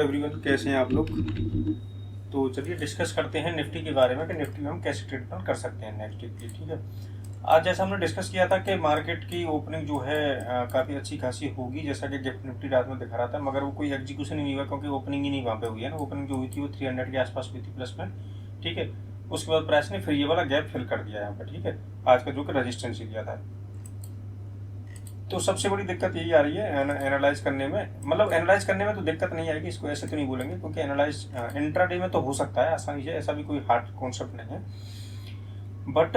Everyone, कैसे हैं आप लोग। तो चलिए डिस्कस करते हैं निफ्टी के बारे में कि निफ्टी में हम कैसे ट्रेड प्लान कर सकते हैं नेक्स्ट वीक के लिए। ठीक है, आज जैसा हमने डिस्कस किया था कि मार्केट की ओपनिंग जो है काफ़ी अच्छी खासी होगी, जैसा कि गिफ्ट निफ्टी रात में दिखा रहा था, मगर वो कोई एग्जीक्यूशन ही नहीं हुआ क्योंकि ओपनिंग ही नहीं वहाँ पे हुई है ना। ओपनिंग जो हुई थी वो 300 के आसपास हुई थी प्लस में। ठीक है, उसके बाद प्राइस ने फिर ये वाला गैप फिल कर दिया यहाँ पर। ठीक है, आज का जो कि रजिस्टेंस एरिया था। तो सबसे बड़ी दिक्कत यही आ रही है एनालाइज करने में, मतलब एनालाइज करने में तो दिक्कत नहीं आएगी, इसको ऐसे तो नहीं बोलेंगे, क्योंकि एनालाइज इंट्राडे में तो हो सकता है आसानी से, ऐसा भी कोई हार्ड कॉन्सेप्ट नहीं है। बट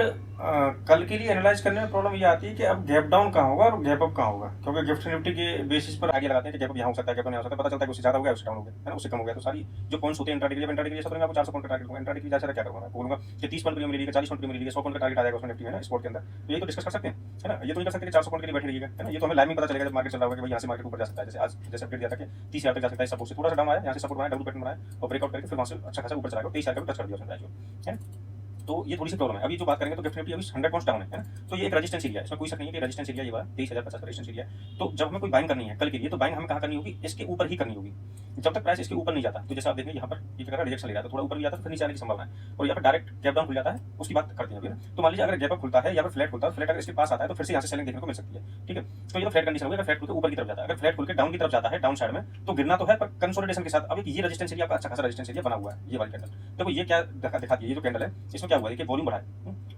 कल के लिए एनालाइज करने में प्रॉब्लम ये आती है कि अब गैप डाउन कहाँ होगा और गैप अप कहाँ होगा, क्योंकि गिफ्ट निफ्टी के बेसिस पर आगे लगाते हैं कि गैप अप यहाँ हो सकता है, गैप नहीं हो सकता, पता चलता है कि उससे ज़्यादा हो गया, उससे डाउन हो गया, है ना, उससे कम हो गया। तो सारी जो पॉइंट्स होते हैं इंट्राडे के लिए, इंट्राडे के लिए सब आपको 400 पॉइंट का टारगेट होगा। इंट्राडे के लिए ज़्यादा क्या करूँगा, बोलूँगा कि 30 पॉइंट के लिए मिलेगी, 40 पॉइंट के लिए मिलेगी, 100 पॉइंट का टारगेट आ जाएगा उसमें निफ्टी में ना स्पोर्ट के अंदर। तो ये तो डिस्कस कर सकते हैं, है ना। ये तो नहीं कर सकते कि 400 पॉइंट के लिए बैठे रहिएगा, है ना। ये तो हमें लाइव में पता चलेगा जब मार्केट चल रहा होगा कि भाई यहाँ से मार्केट ऊपर जा सकता है। जैसे आज जैसे अपडेट दिया था कि 30,000 तक जा सकता है, सपोर्ट से थोड़ा सा डाउन आया, यहाँ से सपोर्ट बनाया, डब्ल्यू पैटर्न बनाया और ब्रेकआउट करके फिर वहाँ से अच्छा खासा ऊपर चला गया, 23,000 को टच कर दिया उसने प्राइस, है। तो ये थोड़ी सी प्रॉब्लम है। अभी जो बात करेंगे तो गिफ्ट निफ्टी अभी 100 पॉइंट्स डाउन है ना। तो ये एक रेजिस्टेंस एरिया है, इसमें कोई शक नहीं है कि रेजिस्टेंस एरिया ये वाला 23,050 का रेजिस्टेंस एरिया है। तो जब हमें कोई बाइंग करनी है कल के लिए, तो बाइंग हमें कहाँ करनी होगी, इसके ऊपर ही करनी होगी। जब तक प्राइस इसके ऊपर नहीं जाता, तो जैसे आप देखेंगे यहाँ पर ये क्या रिजेक्शन ले रहा है, तो थोड़ा ऊपर भी जाता है, फिर नीचे आने की संभावना है, और यहाँ पर डायरेक्ट गैप डाउन खुल जाता है, उसकी बात करते हैं अभी ना। तो मान लीजिए अगर गैप अप खुलता है या फिर फ्लैट खुलता है, फ्लैट अगर इसके पास आता है तो फिर से यहाँ से सेलिंग देखने को मिल सकती है। ठीक है, तो ये तो फ्लैट कंडीशन होगी। अगर फ्लैट खुल के ऊपर की तरफ जाता है, अगर फ्लैट खुल के डाउन की तरफ जाता है, डाउन साइड में, तो गिरना तो है पर कंसोलिडेशन के साथ। अब ये रेजिस्टेंस एरिया का अच्छा खासा रेजिस्टेंस एरिया बना हुआ है, ये वाली कैंडल। देखो ये क्या दिखाती है, ये जो कैंडल है इसमें क्या हुआ है कि वॉल्यूम बढ़ा है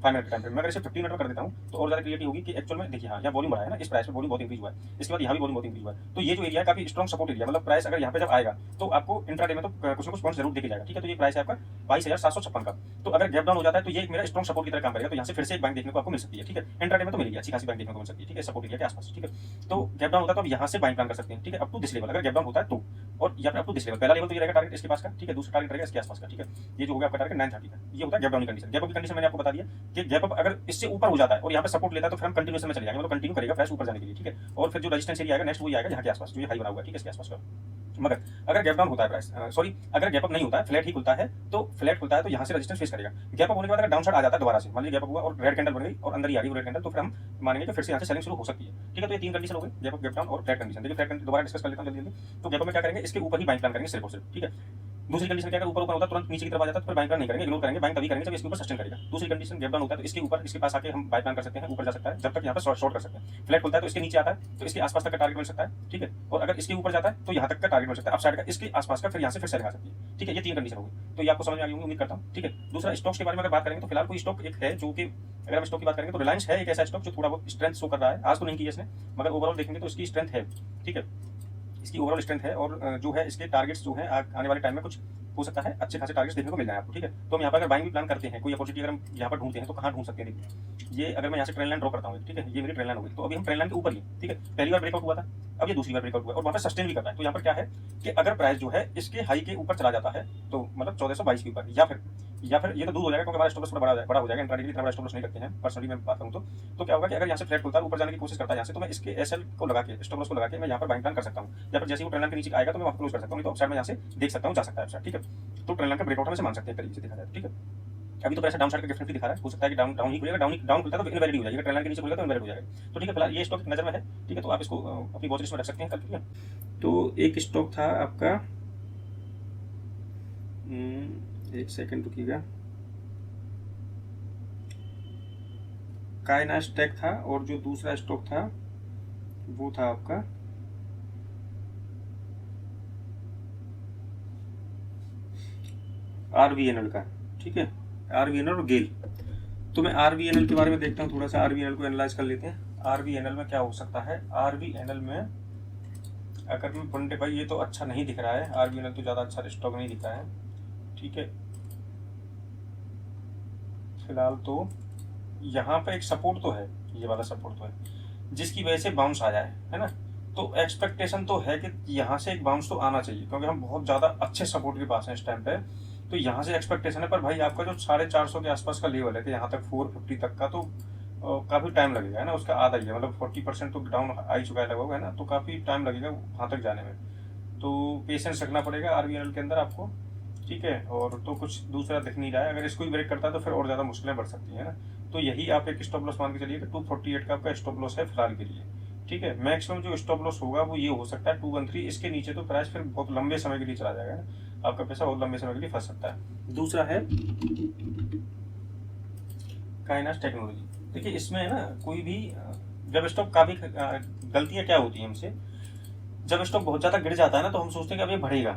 5 मिनट के टाइम पे। मैं अगर इसे 15 मिनट में कर देता हूँ तो और ज्यादा क्लियरिटी होगी कि एक्चुअल में देखिए, हाँ यहाँ वॉल्यूम बढ़ा है ना, इस प्राइस में वॉल्यूम बहुत इंक्रीज हुआ है, इसके बाद यहाँ भी वॉल्यूम बहुत इंक्रीज हुआ है। तो ये जो एरिया है काफी स्ट्रॉन्ग सपोर्ट एरिया, मतलब प्राइस अगर यहाँ पे जब आएगा तो आपको इंट्राडे में तो कुछ ना कुछ पॉइंट जरूर देखे जाएगा। ठीक है, तो ये प्राइस है आपका 22,756 का। तो अगर गैप डाउन हो जाता है तो ये मेरा स्ट्रॉन्ग सपोर्ट की तरह काम करेगा, तो यहाँ से फिर से एक बैंक देखने को आपको मिल सकती है। ठीक है, इंट्राडे में तो मिलेगी अच्छी खासी बैंक देखने को मिल सकती है। ठीक है, सपोर्ट एरिया के आसपास। ठीक है, तो गैप डाउन होता है तो अब यहाँ से बाइंग प्लान कर सकते हैं। ठीक है, अप टू दिस लेवल अगर गैप डाउन होता है तो, और या फिर अप टू दिस लेवल, पहला लेवल तो ये रहेगा टारगेट इसके पास का। ठीक है, दूसरा टारगेट रहेगा इसके आसपास का। ठीक है, ये जो होगा आपका टारगेट 930 का, ये होता है गैप डाउन की कंडीशन। गैप अप की कंडीशन मैंने आपको बता दिया कि गैप अप अगर इससे ऊपर हो जाता है और यहाँ पे सपोर्ट लेता है तो फिर हम कंटिन्यूएशन में चले जाएंगे, मतलब कंटिन्यू करेगा प्राइस ऊपर जाने के लिए। ठीक है, और फिर जो रेजिस्टेंस एरिया आएगा नेक्स्ट वही आएगा यहाँ के आसपास, जो ये हाई बना हुआ है। ठीक है, इसके आसपास का। मगर अगर गैप डाउन होता है प्राइस, सॉरी अगर गैप अप नहीं होता है, फ्लैट ही खुलता है, तो फ्लैट खुलता है तो यहाँ से रेजिस्टेंस फेस करेगा। गैप अप होने के बाद अगर डाउन साइड आ जाता है दोबारा से, मान लीजिए गैप अप हुआ और रेड कैंडल बन गई और अंदर ही आ गई रेड कैंडल, तो फिर हम मानेंगे कि फिर से यहाँ से सेलिंग शुरू हो सकती है। ठीक है, तो ये 3 कंडीशन हो गई, गैप अप, गैप डाउन और फ्लैट कंडीशन। देखिए फ्लैट कंडीशन दोबारा डिस्कस कर लेता हूँ जल्दी जल्दी। तो गैप अप में क्या करेंगे, इसके ऊपर ही बाइंग प्लान करेंगे सिर्फ और सिर्फ। ठीक है, दूसरी कंडीशन क्या, अगर ऊपर ऊपर होता है तुरंत नीचे की तरफ आ जाता है तो फिर बाइंग प्लान नहीं करेंगे, इग्नोर करेंगे। बाइंग तभी करेंगे जब इसके ऊपर सस्टेन करेगा। दूसरी कंडीशन गैप डाउन होता है तो इसके ऊपर इसके पास आके हम बाय प्लान कर सकते हैं, ऊपर जा सकता है, जब तक यहाँ पर शॉर्ट कर सकते हैं। फ्लैट खुलता है तो इसके नीचे आता है तो इसके आसपास तक का टारगेट मिल सकता है। ठीक है, और अगर इसके ऊपर जाता है तो यहाँ तक का टारगेट मिल सकता है, अपसाइड का इसके आसपास का, फिर यहाँ से फिर सेलिंग आ सकती है। ठीक है, ये 3 कंडीशन होगी। तो ये आपको समझ में आ गई होंगी उम्मीद करता हूँ। ठीक है, दूसरा स्टॉक्स के बारे में अगर बात करेंगे तो फिलहाल कोई स्टॉक एक है जो कि, अगर हम स्टॉक की बात करेंगे तो रिलायंस है एक ऐसा स्टॉक जो थोड़ा बहुत स्ट्रेंथ शो कर रहा है। आज तो नहीं की इसने, मगर ओवरऑल देखेंगे तो इसकी स्ट्रेंथ है। ठीक है, इसकी ओवरऑल स्ट्रेंथ है और जो है इसके टारगेट्स जो है आने वाले टाइम में कुछ हो सकता है अच्छे खासे टारगेट्स देखने को मिल जाए आपको। ठीक है, तो हम यहाँ पर अगर बाइंग भी प्लान करते हैं, कोई अपॉर्चुनिटी अगर हम यहाँ पर ढूंढते हैं तो कहाँ ढूंढ सकते हैं। देखिए ये अगर मैं यहाँ से ट्रेंड लाइन ड्रॉ करता हूँ, ठीक है, ये मेरी ट्रेंड लाइन होगी, तो अभी हम ट्रेंड लाइन के ऊपर ही। ठीक है, पहली बार ब्रेकआउट हुआ था, अब ये दूसरी बार ब्रेकआउट हुआ और वहाँ पर सस्टेन भी करता है। तो यहाँ पर क्या है कि अगर प्राइस जो है इसके हाई के ऊपर चला जाता है तो मतलब 1422 के ऊपर, या फिर ये तो दूर हो जाएगा क्योंकि हमारा स्टॉप लॉस थोड़ा बड़ा हो जाएगा। इंट्राडे के लिए इतना बड़ा स्टॉप लॉस नहीं करते हैं पर्सनली मैं बात करूँ तो क्या होगा कि अगर यहाँ से फ्लैट खुलता है ऊपर जाने की कोशिश करता है यहाँ से, तो मैं इसके एसएल को लगा के, स्टॉप लॉस को लगा के मैं यहाँ पर बाइंग प्लान कर सकता हूँ, या फिर जैसे वो ट्रेंड लाइन के नीचे आएगा तो मैं वहाँ क्लोज कर सकता हूँ, नहीं तो अपसाइड में यहाँ से देख सकता हूँ जा सकता है अपसाइड। ठीक है, तो ट्रेंड लाइन का ब्रेकआउट में से मान सकते हैं तरीके से देखा जाए। ठीक है, अभी तो पैसा डाउन साइड का डेफिनेटली दिखा रहा है, हो सकता है कि डाउन ही खुलेगा, डाउन खुलता है तो इनवैलिड हो जाएगा, ट्रेंड लाइन के नीचे खुलेगा तो इनवैलिड हो जाएगा। तो ठीक है, फिलहाल ये स्टॉक नजर में है। ठीक है, तो आप इसको अपनी वॉच लिस्ट में रख सकते हैं कल। ठीक है, तो एक स्टॉक था आपका, एक सेकंड रुकिएगा, काइनास टेक था, और जो दूसरा स्टॉक था वो था आपका आरवीएनएल का। ठीक है, आरवीएनएल और गेल। तो मैं आरवीएनएल के बारे में देखता हूँ थोड़ा सा, आरवीएनएल को एनालाइज कर लेते हैं। आरवीएनएल में क्या हो सकता है, आरवीएनएल में अगर मैं पंडे भाई, ये तो अच्छा नहीं दिख रहा है, आरवीएनएल तो ज़्यादा अच्छा स्टॉक नहीं दिख रहा है। ठीक है, फिलहाल तो यहाँ पे एक सपोर्ट तो है, ये वाला सपोर्ट तो है जिसकी वजह से बाउंस आ जाए, है ना। तो एक्सपेक्टेशन तो है कि यहाँ से एक बाउंस तो आना चाहिए क्योंकि हम बहुत ज़्यादा अच्छे सपोर्ट के पास हैं इस टाइम पे। तो यहाँ से एक्सपेक्टेशन है, पर भाई आपका जो 450 के आसपास का लेवल है कि यहाँ तक 450 तक का, तो काफ़ी टाइम लगेगा, है ना। उसका आधा ही है, मतलब 40% तो डाउन आ ही चुका है लगभग, है ना। तो काफ़ी टाइम लगेगा वहाँ तक जाने में, तो पेशेंस रखना पड़ेगा आरवीएनएल के अंदर आपको। ठीक है, और तो कुछ दूसरा दिख नहीं रहा है, अगर इसको ही ब्रेक करता है तो फिर और ज़्यादा मुश्किलें बढ़ सकती हैं ना। तो यही आप एक स्टॉप लॉस मान के चलिए कि 248 का आपका स्टॉप लॉस है फिलहाल के लिए। ठीक है। मैक्सिमम जो स्टॉप लॉस होगा वो ये हो सकता है 213, इसके नीचे तो प्राइस फिर बहुत लंबे समय के लिए चला जाएगा ना, आपका पैसा बहुत लंबे समय के लिए फंस सकता है। दूसरा है काइनास टेक्नोलॉजी। देखिए इसमें है ना, कोई भी जब स्टॉक काफ़ी गलतियाँ क्या होती हैं हमसे, जब स्टॉक बहुत ज़्यादा गिर जाता है ना तो हम सोचते हैं कि अब ये बढ़ेगा,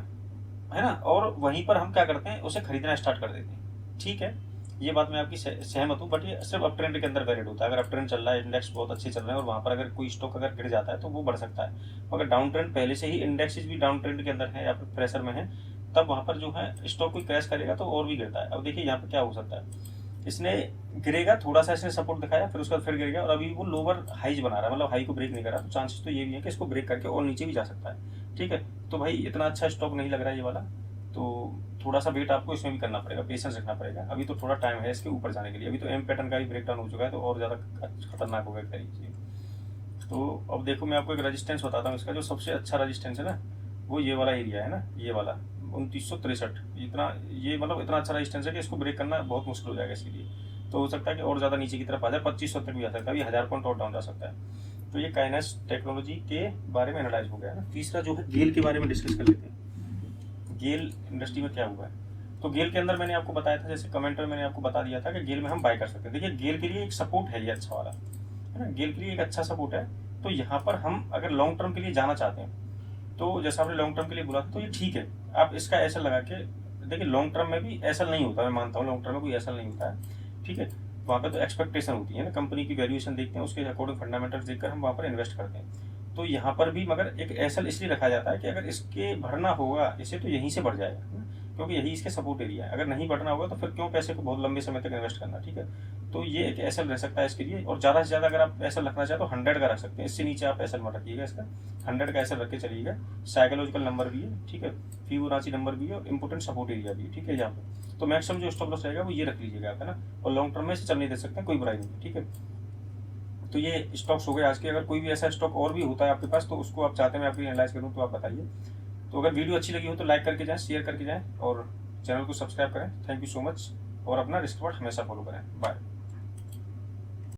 है ना, और वहीं पर हम क्या करते हैं, उसे खरीदना स्टार्ट कर देते हैं। ठीक है, ये बात मैं आपकी सहमत हूँ, बट ये सिर्फ अप ट्रेंड के अंदर वैलिड होता है। अगर अप ट्रेंड चल रहा है, इंडेक्स बहुत अच्छे चल रहे हैं और वहाँ पर अगर कोई स्टॉक अगर गिर जाता है तो वो बढ़ सकता है। अगर डाउन ट्रेंड पहले से ही इंडेक्सेस भी डाउन ट्रेंड के अंदर है या फिर प्रेशर में है, तब वहाँ पर जो है स्टॉक कोई क्रैश करेगा तो और भी गिरता है। अब देखिए यहाँ पर क्या हो सकता है, इसने गिरेगा थोड़ा सा, इसने सपोर्ट दिखाया, फिर उसके बाद फिर गिर गया और अभी वो लोअर हाईज बना रहा है, मतलब हाई को ब्रेक नहीं कर रहा, तो चांसेस तो ये भी है कि इसको ब्रेक करके और नीचे भी जा सकता है। ठीक है, तो भाई इतना अच्छा स्टॉक नहीं लग रहा है ये वाला, तो थोड़ा सा वेट आपको इसमें भी करना पड़ेगा, पेशेंस रखना पड़ेगा। अभी तो थोड़ा टाइम है इसके ऊपर जाने के लिए, अभी तो एम पैटर्न का भी ब्रेक डाउन हो चुका है तो और ज़्यादा खतरनाक होगा एक तरीके से। तो अब देखो मैं आपको एक रजिस्टेंस बताता हूँ इसका, जो सबसे अच्छा रजिस्टेंस है ना वो ये वाला एरिया है ना, ये वाला 2963, इतना, ये मतलब इतना अच्छा रजिस्टेंस है कि इसको ब्रेक करना बहुत मुश्किल हो जाएगा इसके लिए। तो हो सकता है कि और ज़्यादा नीचे की तरफ आ जाए, 2500 तक भी आ सकता है, अभी 1000 पॉइंट और डाउन जा सकता है। तो ये काइनेस टेक्नोलॉजी के बारे में एनालाइज हो गया है ना। तीसरा जो है गेल के बारे में डिस्कस कर लेते हैं। गेल इंडस्ट्री में क्या हुआ है, तो गेल के अंदर मैंने आपको बताया था, जैसे कमेंट में मैंने आपको बता दिया था कि गेल में हम बाय कर सकते हैं। देखिए गेल के लिए एक सपोर्ट है ये अच्छा वाला, है ना, गेल के लिए एक अच्छा सपोर्ट है। तो यहाँ पर हम अगर लॉन्ग टर्म के लिए जाना चाहते हैं, तो जैसा आपने लॉन्ग टर्म के लिए बोला था, तो ये ठीक है। आप इसका एसल लगा के देखिए, लॉन्ग टर्म में भी एसल नहीं होता, मैं मानता हूँ लॉन्ग टर्म में कोई एसल नहीं होता है। ठीक है, वहाँ पे तो एक्सपेक्टेशन होती है ना, कंपनी की वैल्यूएशन देखते हैं, उसके अकॉर्डिंग फंडामेंटल्स देखकर हम वहाँ पर इन्वेस्ट करते हैं। तो यहाँ पर भी मगर एक एसल इसलिए रखा जाता है कि अगर इसके बढ़ना होगा इसे तो यहीं से बढ़ जाएगा, क्योंकि यही इसके सपोर्ट एरिया है। अगर नहीं बढ़ना होगा तो फिर क्यों पैसे को बहुत लंबे समय तक इन्वेस्ट करना। ठीक है, तो ये एक एसल रह सकता है इसके लिए। और ज़्यादा से ज़्यादा अगर आप एसल रखना चाहे तो 100 का रख सकते हैं, इससे नीचे आप एसल मत रखिएगा इसका, 100 का एसल रख के चलिएगा। साइकोलॉजिकल नंबर भी है, ठीक है, फिबोनाची नंबर भी है और इंपोर्टेंट सपोर्ट एरिया भी है। ठीक है, यहाँ पे तो मैक्सिमम जो स्टॉप लॉस रहेगा वो ये रख लीजिएगा आप, है ना, और लॉन्ग टर्म में इसे चलने दे सकते हैं, कोई बुराई नहीं है। ठीक है, तो ये स्टॉक्स हो गए आज के। अगर कोई भी ऐसा स्टॉक और भी होता है आपके पास तो उसको आप चाहते हैं मैं आपको एनालाइज करूँ तो आप बताइए। तो अगर वीडियो अच्छी लगी हो तो लाइक करके जाएं, शेयर करके जाएं और चैनल को सब्सक्राइब करें। थैंक यू सो मच, और अपना रिस्क वर्ड हमेशा फॉलो करें। बाय।